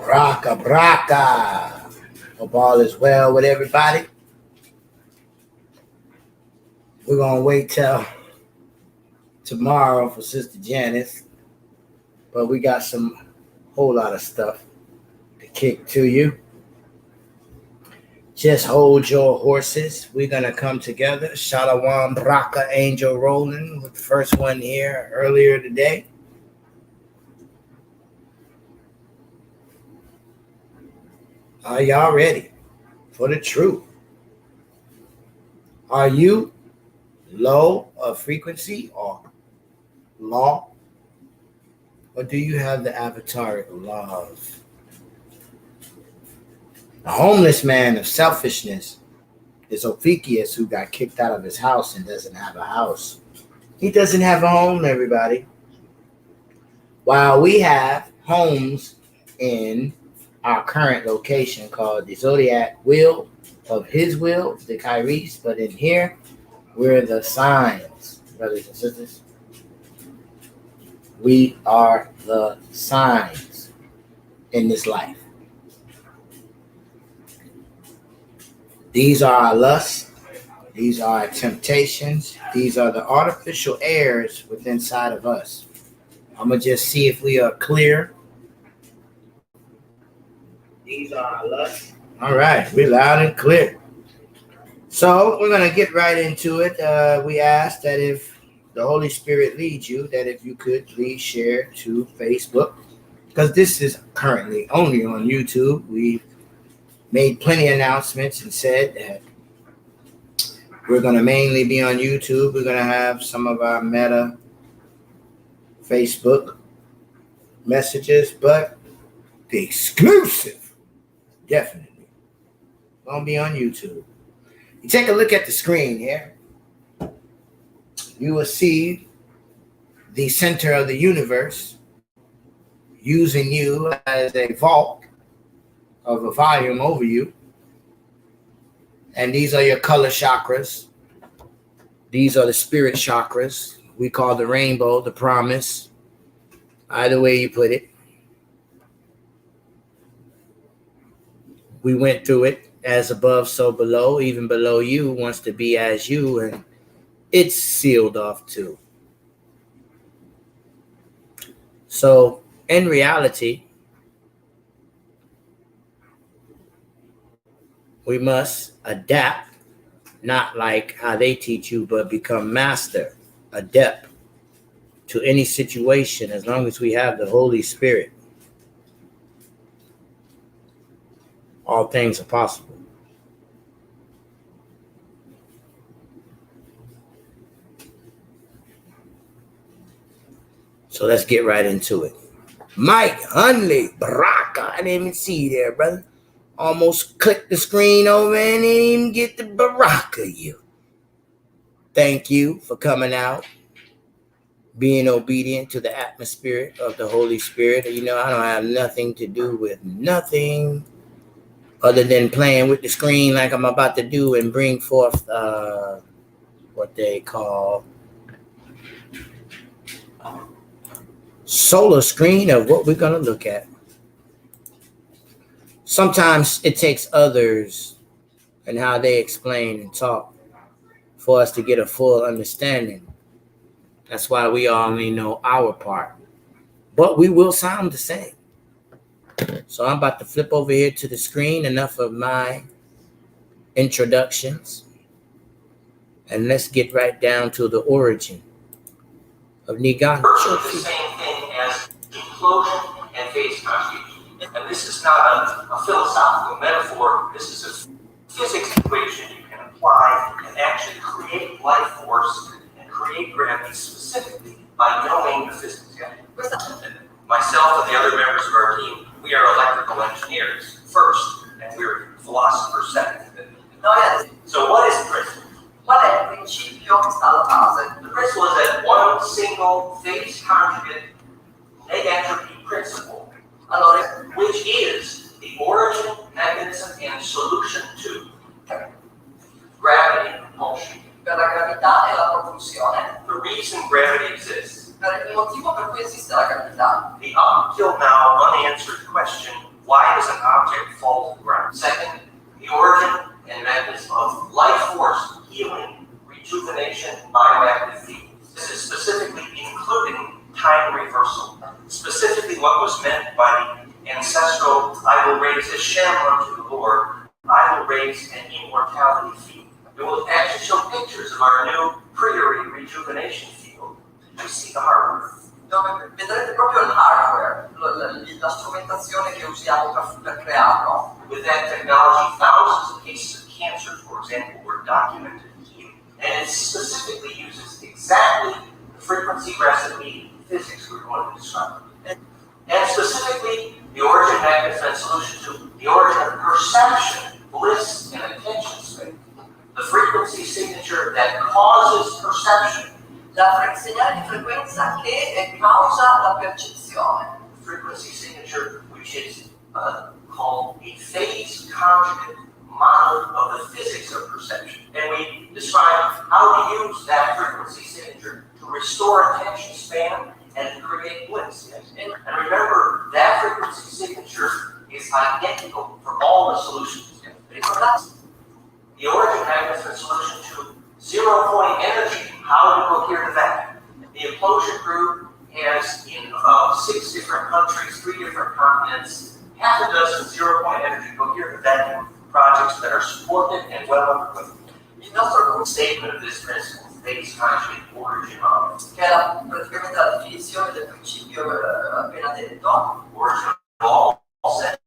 Braka, braka. Hope all is well with everybody. We're going to wait till tomorrow for Sister Janice. But we got some whole lot of stuff to kick to you. Just hold your horses. We're going to come together. Shalom, braka, angel rolling with the first one here earlier today. Are y'all ready for the truth? Are you low of frequency or law? Or do you have the avataric love? The homeless man of selfishness is Ophiuchus, who got kicked out of his house and doesn't have a house. He doesn't have a home, everybody. While we have homes in our current location called the Zodiac Wheel of His Will, the Kairos, but in here, we're the signs, brothers and sisters. We are the signs in this life. These are our lusts. These are our temptations. These are the artificial airs within inside of us. I'm going to just see if we are clear. These are our lusts. All right, we're loud and clear. So we're going to get right into it. We ask that if the Holy Spirit leads you, that if you could please share to Facebook, because this is currently only on YouTube. We've made plenty of announcements and said that we're going to mainly be on YouTube. We're going to have some of our meta Facebook messages, but the exclusive definitely going to be on YouTube. You take a look at the screen here. You will see the center of the universe using you as a vault of a volume over you. And these are your color chakras. These are the spirit chakras. We call the rainbow, the promise. Either way you put it. We went through it. As above, so below. Even below you wants to be as you, and it's sealed off too. So in reality, we must adapt, not like how they teach you, but become master, adept to any situation as long as we have the Holy Spirit. All things are possible. So let's get right into it. Mike Hunley, Baraka. I didn't even see you there, brother. Almost clicked the screen over and didn't even get the Baraka you. Thank you for coming out, being obedient to the atmosphere of the Holy Spirit. You know, I don't have nothing to do with nothing other than playing with the screen like I'm about to do and bring forth what they call solar screen of what we're going to look at. Sometimes it takes others and how they explain and talk for us to get a full understanding. That's why we only know our part. But we will sound the same. So I'm about to flip over here to the screen. Enough of my introductions. And let's get right down to the origin of Nigan. Virtually the same thing as implosion and phase conjugation. And this is not a philosophical metaphor. This is a physics equation you can apply and actually create life force and create gravity specifically by knowing the physics. Myself and the other members of our team, we are electrical engineers first, and we're philosophers second. So what is the principle? Qual è il principio che sta alla base? The principle is that one single phase conjugate entropy principle, which is the origin, mechanism, and solution to gravity and propulsion. Per la gravità e la propulsione. The reason gravity exists. Per il motivo per cui esiste la gravità. The up till now unanswered question, why does an object fall to the ground? Second, the origin and mechanism of life force, healing, rejuvenation, biomagnetic field. This is specifically including time reversal. Specifically what was meant by the ancestral, I will raise a Shem unto the Lord, I will raise an immortality field. We will actually show pictures of our new priory rejuvenation field. You see the hardware. Dove vedrete proprio il hardware, la strumentazione che usiamo per crearlo. With that technology, thousands of cases of cancer, for example, were documented here. And it specifically uses exactly the frequency recipe physics we're going to describe. And specifically, the origin, mechanism, and solution to the origin of perception, bliss, and attention span. The frequency signature that causes perception. Segnale di frequenza che causa la percezione. Frequency signature, which is called a phase conjugate model of the physics of perception. And we describe how to use that frequency signature to restore attention span and to create bliss. And remember, that frequency signature is identical for all the solutions. The origin mechanism solution to zero-point energy, how to cohere the vacuum. The implosion group has in about 6 different countries, 3 different continents, half a dozen zero-point energy cohere the vacuum projects that are supported and well underway. Il nostro statement of this principle, phase conjugate origin of, che era praticamente la definizione del principio appena detto. Origin of all set.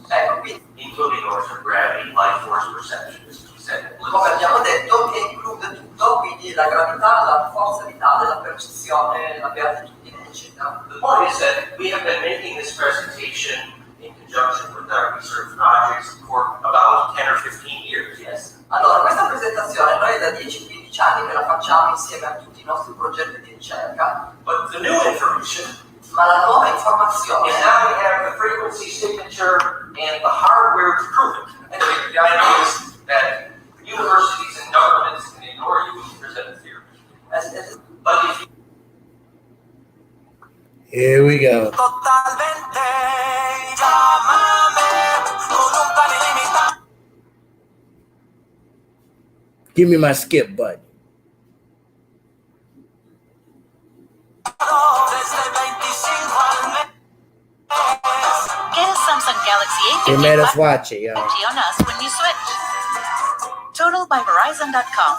Ecco, quindi, including origin of gravity, life force, perception, as we said. come abbiamo detto, che include tutto, quindi la gravità, la forza vitale, la percezione, la beatitudine, eccetera. The point is that we have been making this presentation in conjunction with our research projects for about 10 or 15 years, yes? Allora, questa presentazione noi è da 10-15 anni che la facciamo insieme a tutti i nostri progetti di ricerca, But the new information ma la nuova informazione is now we have the frequency signature and the hardware to prove it. And the idea is that universities and governments can ignore you when you present a theory. But if you Here we go. Give me my skip button. Get a Samsung Galaxy They A50 made us watch it, y'all. on us when you switch. Total by Verizon.com.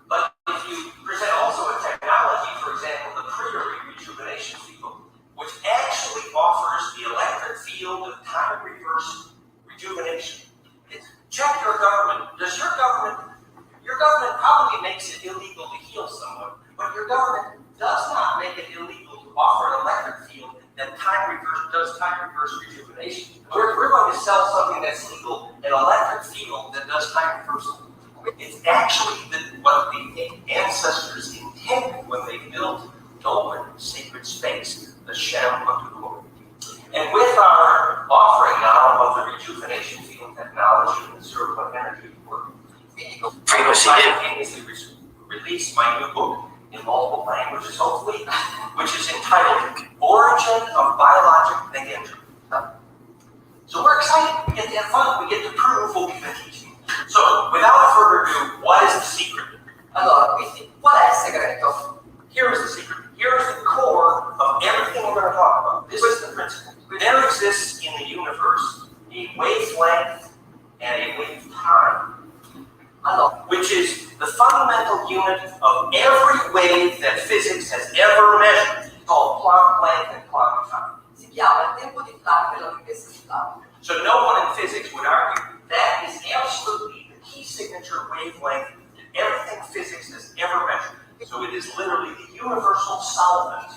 But if you present also a technology, for example, the priory rejuvenation field, which actually offers the electric field of time reverse rejuvenation. Check your government. Does your government probably makes it illegal to heal someone, but your government does not make it illegal to offer an electric field that does time reverse rejuvenation. We're going to sell something that's legal, an electric field that does time reversal. It's actually what the ancestors intended when they built Dolan, sacred space, the Shem unto the Lord. And with our offering now of the rejuvenation field technology and the zero-point energy work, I simultaneously released my new book in multiple languages, hopefully, which is entitled Origin of Biologic Negation. So we're excited, we get to have fun, we get to prove what we've been teaching. So, without further ado, what is the secret? Allora, quindi, qual è il segreto? Here is the secret. Here is the core of everything we're going to talk about. This is the principle. There exists in the universe a wavelength and a wave time, which is the fundamental unit of every wave that physics has ever measured, called Planck length and Planck time. Si chiama il tempo di Planck e la lunghezza di Planck. So no one in physics would argue that is absolutely the key signature wavelength that everything physics has ever measured. So it is literally the universal solvent.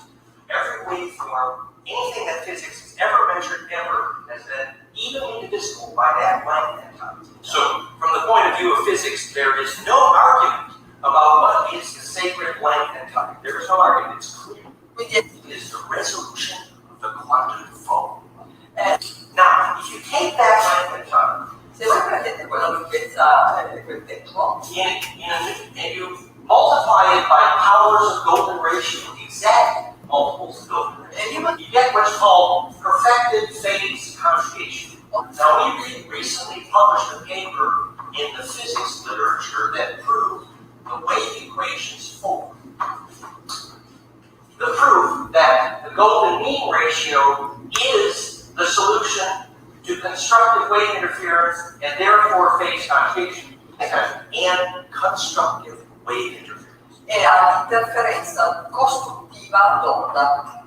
Every waveform, anything that physics has ever measured ever, has been evenly divisible by that length and time. So from the point of view of physics, there is no argument about what is the sacred length and time. There is no argument, it's clear. It is the resolution of the quantum fold. And now, if you take that length and time, Se voi prendete quella lunghezza quel tempo and you multiply it by powers of golden ratio, exact multiples of golden ratio, you get what's called perfected phase conjugation. Now, we recently published a paper in the physics literature that proved the wave equations for the proof that the golden mean ratio is the solution to constructive wave interference and therefore phase conjugation and constructive wave interference. E all'interferenza costruttiva d'onda.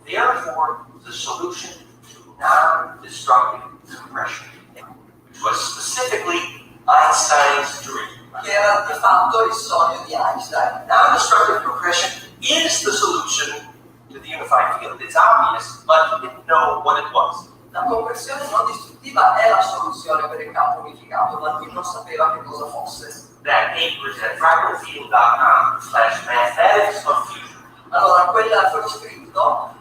Therefore, the solution to non-destructive compression, which was specifically Einstein's dream. Che era di fatto il sogno di Einstein. Non-destructive compression is the solution to the unified field. It's obvious, but he didn't know what it was. La compressione non distruttiva è la soluzione per il campo unificato, ma lui non sapeva che cosa fosse. That paper is at fractalfield.com/mathematics of fusion. Allora, quello scritto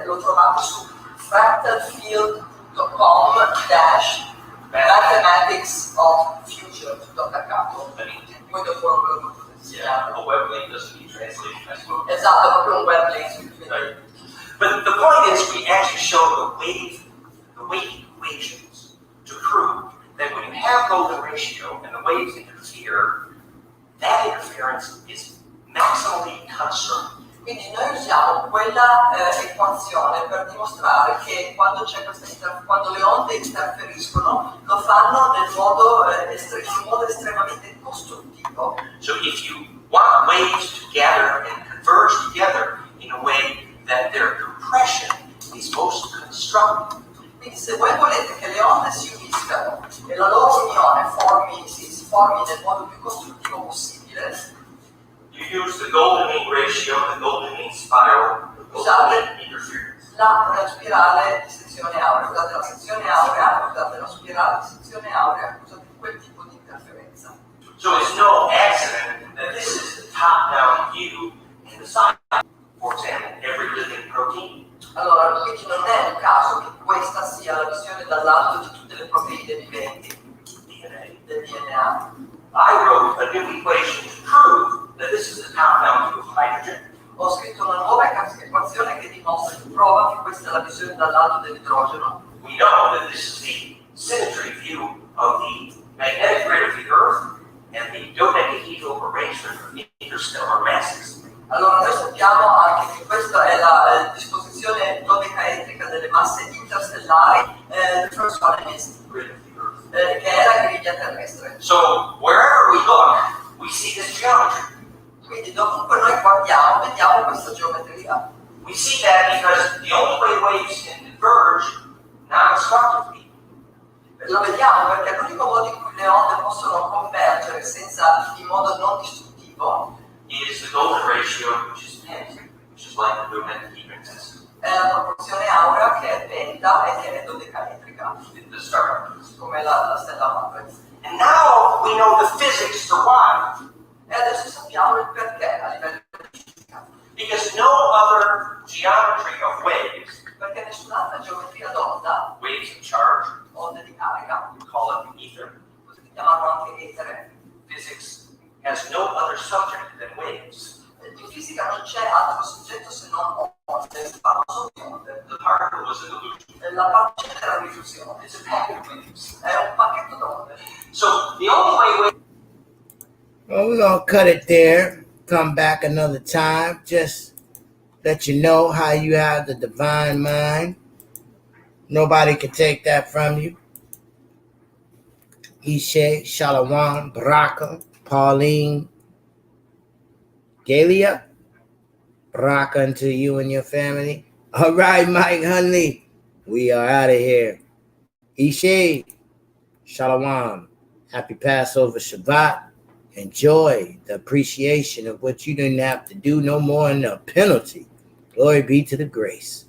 lo trovate su fractalfield.com/mathematics of fusion, tutto attaccato. Poi dopo quello che Yeah, a web link doesn't need translation. Esatto, proprio un web link. Right. But the point is, we actually show the wave equations to prove that when you have golden ratio and the waves interfere, that interference is maximally constructive. Quindi noi usiamo quella equazione per dimostrare che quando le onde interferiscono lo fanno in modo estremamente costruttivo. So if you want waves to gather and converge together in a way that their compression is most constructive, quindi se voi volete che le onde si uniscano e la loro unione si formi nel modo più costruttivo possibile, you use the golden mean ratio, the golden mean spiral, the golden mean interference. la spirale di sezione aurea, usate la sezione aurea, usate la spirale di sezione aurea, usate quel tipo di interferenza. So it's no accident that this is the top-down view in the science. For example, every living protein. Allora, quindi non è un caso che questa sia la visione dall'alto di tutte le proteine viventi del DNA. I wrote a new equation to prove that this is the top-down view of hydrogen. Ho scritto una nuova equazione che dimostra, che prova che questa è la visione dall'alto dell'idrogeno. We know that this is the symmetry view of the magnetic grid of the Earth and the dodecahedral arrangement of interstellar masses. Allora, noi sappiamo anche che questa è la disposizione dodecaedrica delle masse interstellari del Grid of the Earth. che è la griglia terrestre. So wherever we look, we see this geometry. Quindi dovunque noi guardiamo, vediamo questa geometria. We see that because the only way waves can converge non-destructively. Lo vediamo perché l'unico modo in cui le onde possono convergere in modo non distruttivo is the golden ratio, which is pent, which is like the dodecahedron system. è la proporzione aurea che è penta e che è dodecaedrica, The star. come la stella madre. And now we know the physics for why. E adesso sappiamo il perché a livello di fisica. Because no other geometry of waves, Perché nessun'altra geometria d'onda, waves of charge, onde di carica, we call it ether, potete chiamarlo anche etere, physics has no other subject than waves. in fisica non c'è altro soggetto se non onde, si parla solo di onde. The particle was an illusion. La particella era un'illusione, It's a packet of waves. è un pacchetto d'onde. So the only way Well, we're going to cut it there. Come back another time. Just let you know how you have the divine mind. Nobody can take that from you. Ishe, Shalom, Baraka, Pauline, Galia, Baraka unto you and your family. All right, Mike Hunley, we are out of here. Ishe, Shalom, happy Passover Shabbat. Enjoy the appreciation of what you didn't have to do no more than a penalty. Glory be to the grace.